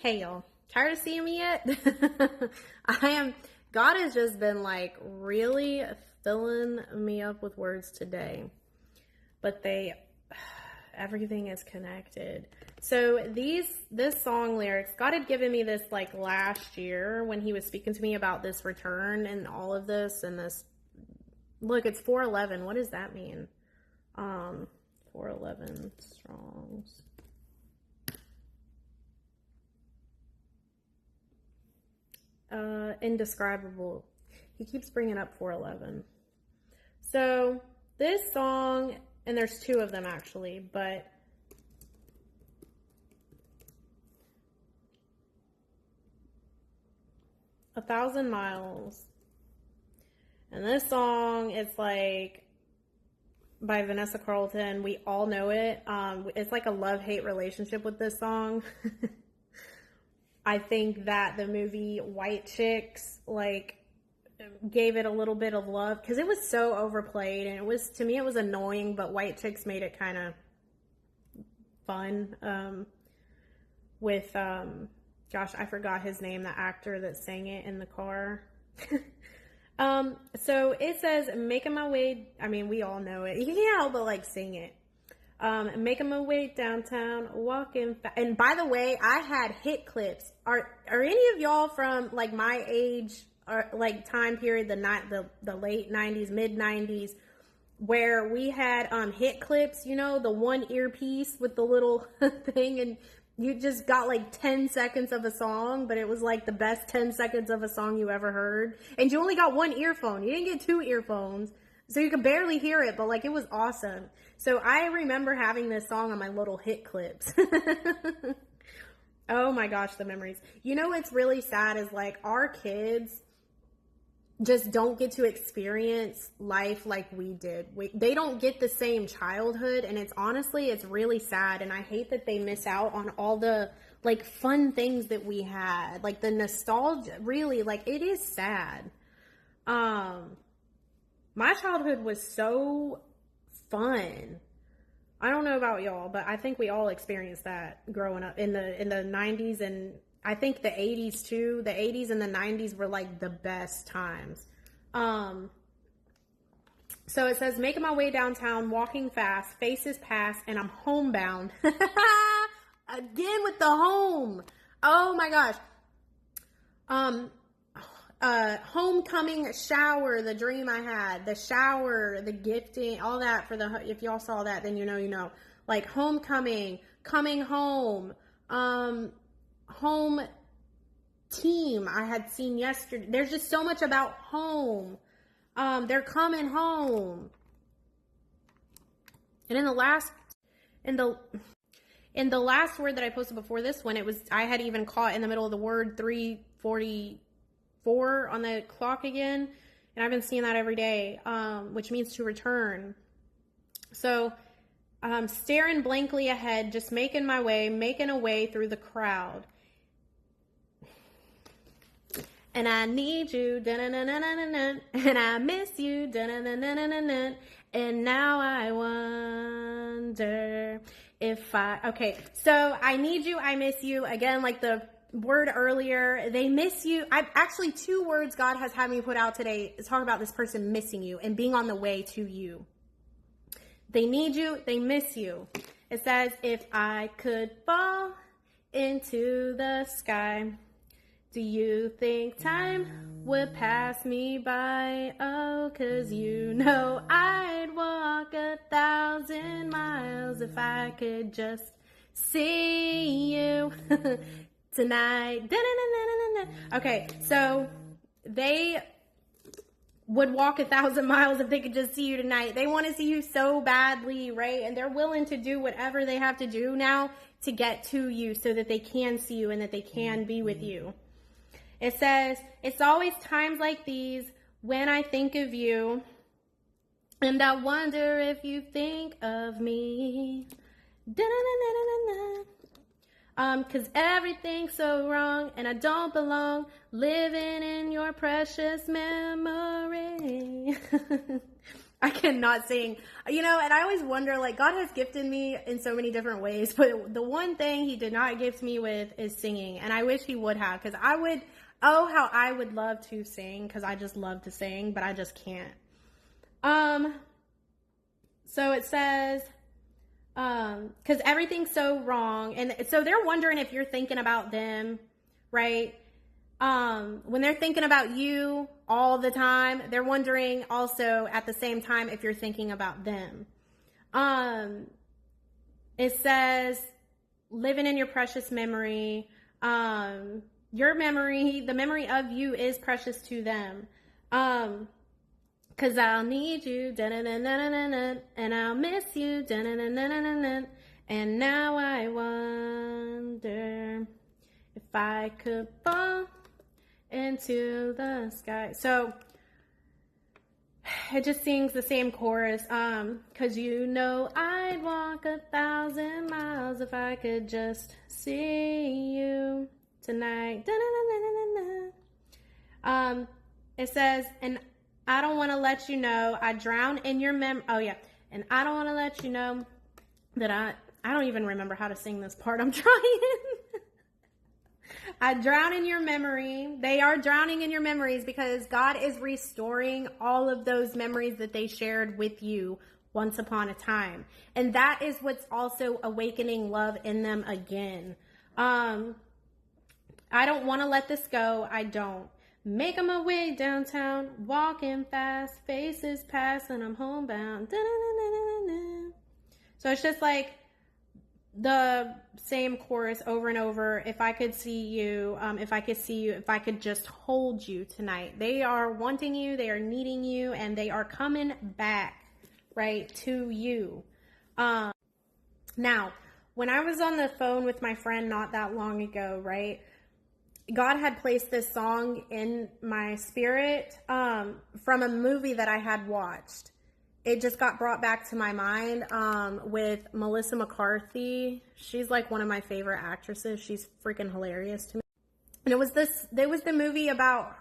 Hey y'all, tired of seeing me yet? God has just been like really filling me up with words today. But everything is connected. So this song lyrics, God had given me this like last year when he was speaking to me about this return and all of this and this. Look, it's 411. What does that mean? 411 Strongs. Indescribable. He keeps bringing up 411. So this song, and there's two of them actually, but A Thousand Miles. And this song, it's like by Vanessa Carlton. We all know it. It's like a love-hate relationship with this song. I think that the movie White Chicks like gave it a little bit of love because it was so overplayed, and to me it was annoying, but White Chicks made it kind of fun. With gosh, I forgot his name, the actor that sang it in the car. So it says, making my way, I mean, we all know it. You can't help but like sing it. Making my way downtown, walking and by the way, I had hit clips. Are any of y'all from like my age or like time period, the late 90s, mid 90s, where we had hit clips, you know, the one earpiece with the little thing, and you just got like 10 seconds of a song, but it was like the best 10 seconds of a song you ever heard. And you only got one earphone. You didn't get two earphones. So you could barely hear it, but like it was awesome. So I remember having this song on my little hit clips. Oh my gosh, the memories. You know what's really sad is like our kids just don't get to experience life like we did. They don't get the same childhood, and it's really sad, and I hate that they miss out on all the like fun things that we had. Like the nostalgia, really, like it is sad. My childhood was so fun. I don't know about y'all, but I think we all experienced that growing up in the 90s, and I think the 80s too. The 80s and the 90s were like the best times. So it says, making my way downtown, walking fast, faces pass, and I'm homebound. Again with the home. Oh my gosh. Homecoming shower, the dream I had, the shower, the gifting, all that if y'all saw that, then you know, like homecoming, coming home, home team I had seen yesterday. There's just so much about home. They're coming home. And in the last word that I posted before this one, I had even caught in the middle of the word 3:44 on the clock again, and I've been seeing that every day, which means to return. So staring blankly ahead, just making a way through the crowd. And I need you, and I miss you, and now I wonder okay, so I need you, I miss you, again, like the word earlier, they miss you. Actually, two words God has had me put out today is talk about this person missing you and being on the way to you. They need you, they miss you. It says, if I could fall into the sky, do you think time would pass me by? Oh, 'cause you know I'd walk 1,000 miles if I could just see you tonight. Okay, so they would walk 1,000 miles if they could just see you tonight. They want to see you so badly, right? And they're willing to do whatever they have to do now to get to you so that they can see you and that they can be with you. It says, it's always times like these when I think of you, and I wonder if you think of me. 'Cause everything's so wrong and I don't belong living in your precious memory. I cannot sing. You know, and I always wonder, like, God has gifted me in so many different ways, but the one thing he did not gift me with is singing. And I wish he would have, because how I would love to sing, because I just love to sing, but I just can't. So it says, because everything's so wrong. And so they're wondering if you're thinking about them, right? When they're thinking about you all the time, they're wondering also at the same time if you're thinking about them. It says, living in your precious memory. Your memory, the memory of you is precious to them. Cause I'll need you, and I'll miss you, and now I wonder if I could fall into the sky. So it just sings the same chorus. Cause you know I'd walk 1,000 miles if I could just see you tonight. It says, and I don't want to let you know I drown in your and I don't want to let you know that I don't even remember how to sing this part. I'm trying. I drown in your memory. They are drowning in your memories because God is restoring all of those memories that they shared with you once upon a time. And that is what's also awakening love in them again. I don't want to let this go. I don't. Making my way downtown, walking fast, faces pass, and I'm homebound. So it's just like the same chorus over and over. If I could see you, if I could see you, if I could just hold you tonight. They are wanting you, they are needing you, and they are coming back, right, to you. Now, when I was on the phone with my friend not that long ago, right, God had placed this song in my spirit from a movie that I had watched. It just got brought back to my mind with Melissa McCarthy. She's like one of my favorite actresses. She's freaking hilarious to me. And it was the movie about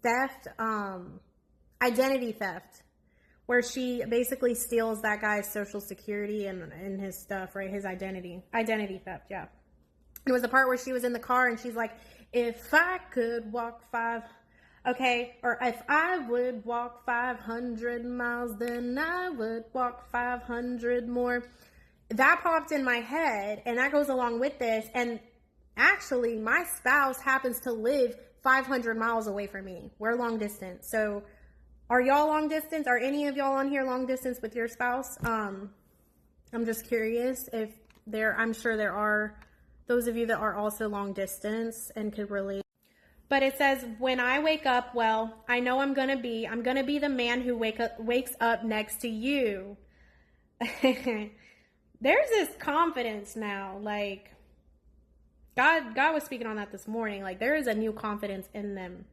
theft, identity theft, where she basically steals that guy's social security and his stuff, right? His identity theft, yeah. It was the part where she was in the car and she's like, if I could walk or if I would walk 500 miles, then I would walk 500 more. That popped in my head, and that goes along with this. And actually, my spouse happens to live 500 miles away from me. We're long distance. So are y'all long distance? Are any of y'all on here long distance with your spouse? I'm just curious if I'm sure there are those of you that are also long distance and could relate. But it says, when I wake up, well, I know I'm going to be the man who wakes up next to you. There's this confidence now. Like, God was speaking on that this morning. Like, there is a new confidence in them.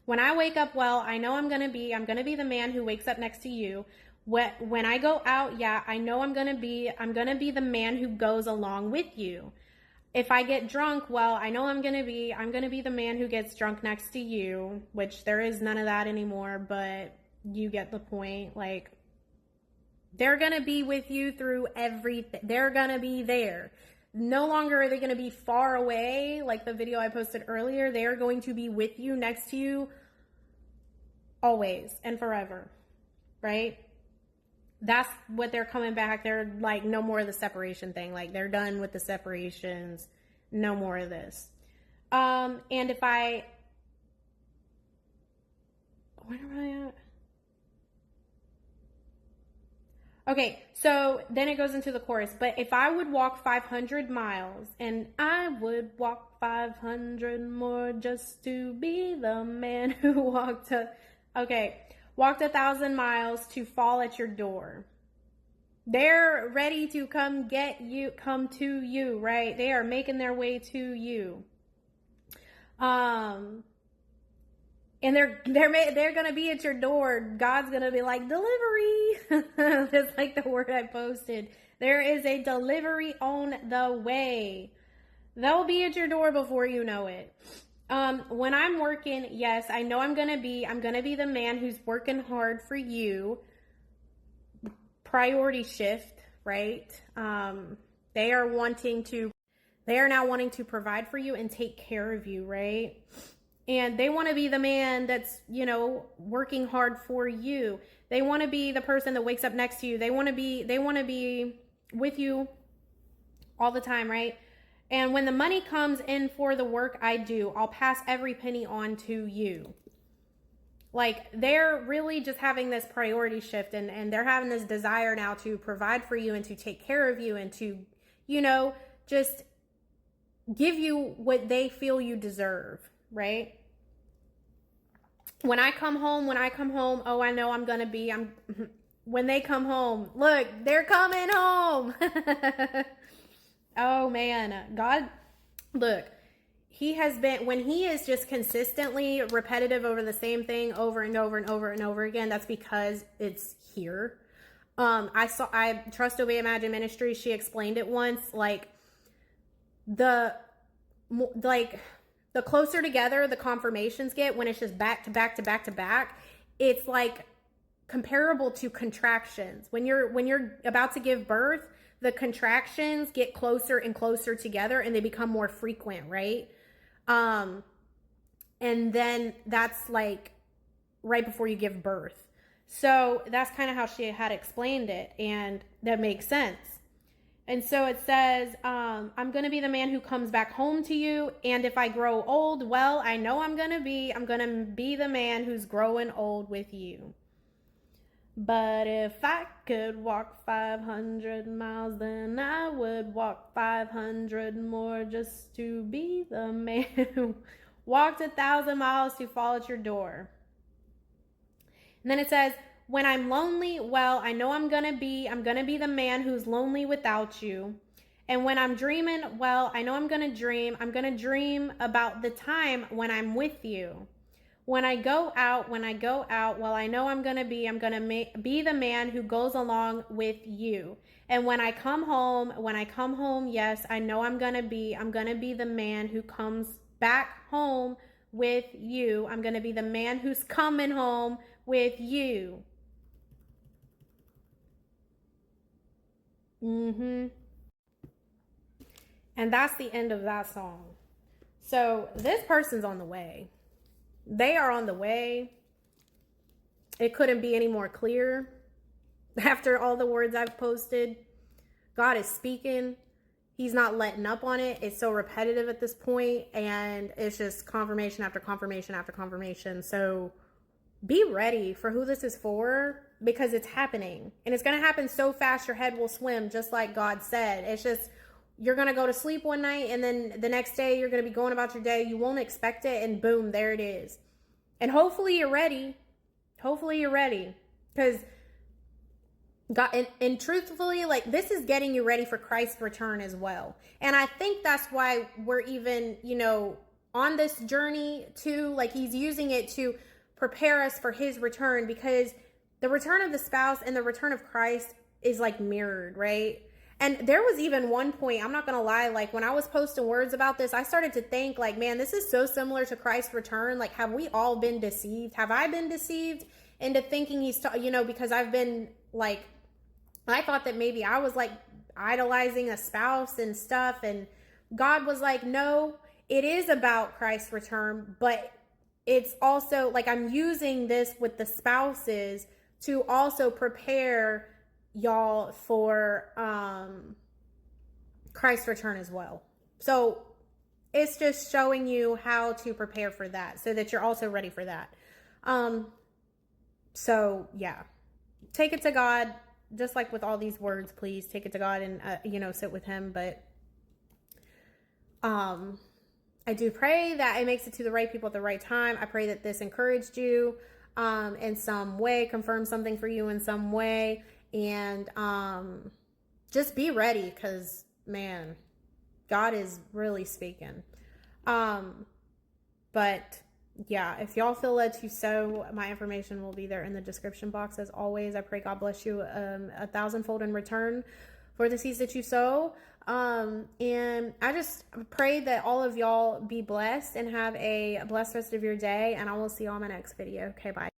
When I wake up, well, I know I'm going to be the man who wakes up next to you. When I go out, yeah, I know I'm going to be the man who goes along with you. If I get drunk, well, I know I'm going to be the man who gets drunk next to you, which there is none of that anymore, but you get the point. Like, they're going to be with you through everything. They're going to be there. No longer are they going to be far away, like the video I posted earlier. They are going to be with you, next to you, always and forever, right? That's what they're coming back. They're like, no more of the separation thing. Like, they're done with the separations. No more of this. And if where am I at? Okay, so then it goes into the chorus. But if I would walk 500 miles, and I would walk 500 more just to be the man who walked 1,000 miles to fall at your door. They're ready to come to you, right? They are making their way to you. And they're gonna be at your door. God's gonna be like, delivery. Just like the word I posted. There is a delivery on the way. They'll be at your door before you know it. When I'm working, yes, I know I'm gonna be the man who's working hard for you. Priority shift, right? They are now wanting to provide for you and take care of you, right? And they want to be the man that's, working hard for you. They want to be the person that wakes up next to you. They want to be with you all the time, right? And when the money comes in for the work I do, I'll pass every penny on to you. Like, they're really just having this priority shift, and they're having this desire now to provide for you and to take care of you and to, just give you what they feel you deserve, right? When I come home, oh, I know when they come home, look, they're coming home. Oh man, God, look, when he is just consistently repetitive over the same thing over and over and over and over again, that's because it's here. I Trust, Obey, Imagine Ministry. She explained it once, like the closer together the confirmations get, when it's just back to back to back to back, it's like comparable to contractions. When you're about to give birth, the contractions get closer and closer together and they become more frequent, right? And then that's like right before you give birth. So that's kind of how she had explained it, and that makes sense. And so it says, I'm going to be the man who comes back home to you. And if I grow old, well, I know I'm going to be the man who's growing old with you. But if I could walk 500 miles, then I would walk 500 more just to be the man who walked 1,000 miles to fall at your door. And then it says, when I'm lonely, well, I know I'm going to be the man who's lonely without you. And when I'm dreaming, well, I know I'm going to dream about the time when I'm with you. When I go out, well, I know I'm going to be the man who goes along with you. And when I come home, yes, I know I'm going to be the man who comes back home with you. I'm going to be the man who's coming home with you. And that's the end of that song. So this person's on the way. They are on the way. It couldn't be any more clear. After all the words I've posted, God is speaking. He's not letting up on it. It's so repetitive at this point, and it's just confirmation after confirmation after confirmation. So be ready for who this is for, because it's happening. And it's going to happen so fast your head will swim, just like God said. It's just, you're going to go to sleep one night, and then the next day you're going to be going about your day. You won't expect it, and boom, there it is. And hopefully you're ready. Because God, and truthfully, like, this is getting you ready for Christ's return as well. And I think that's why we're even, on this journey too. Like, he's using it to prepare us for his return, because the return of the spouse and the return of Christ is like mirrored, right? And there was even one point, I'm not going to lie, like when I was posting words about this, I started to think like, man, this is so similar to Christ's return. Like, have we all been deceived? Have I been deceived into thinking because I've been like, I thought that maybe I was like idolizing a spouse and stuff. And God was like, no, it is about Christ's return, but it's also like, I'm using this with the spouses to also prepare y'all for Christ's return as well. So it's just showing you how to prepare for that, so that you're also ready for that. So yeah, take it to God, just like with all these words. Please take it to God and sit with him. But I do pray that it makes it to the right people at the right time. I pray that this encouraged you in some way, confirmed something for you in some way. And just be ready, because, man, God is really speaking. But, yeah, if y'all feel led to sow, my information will be there in the description box. As always, I pray God bless you 1,000-fold in return for the seeds that you sow. And I just pray that all of y'all be blessed and have a blessed rest of your day. And I will see you on my next video. Okay, bye.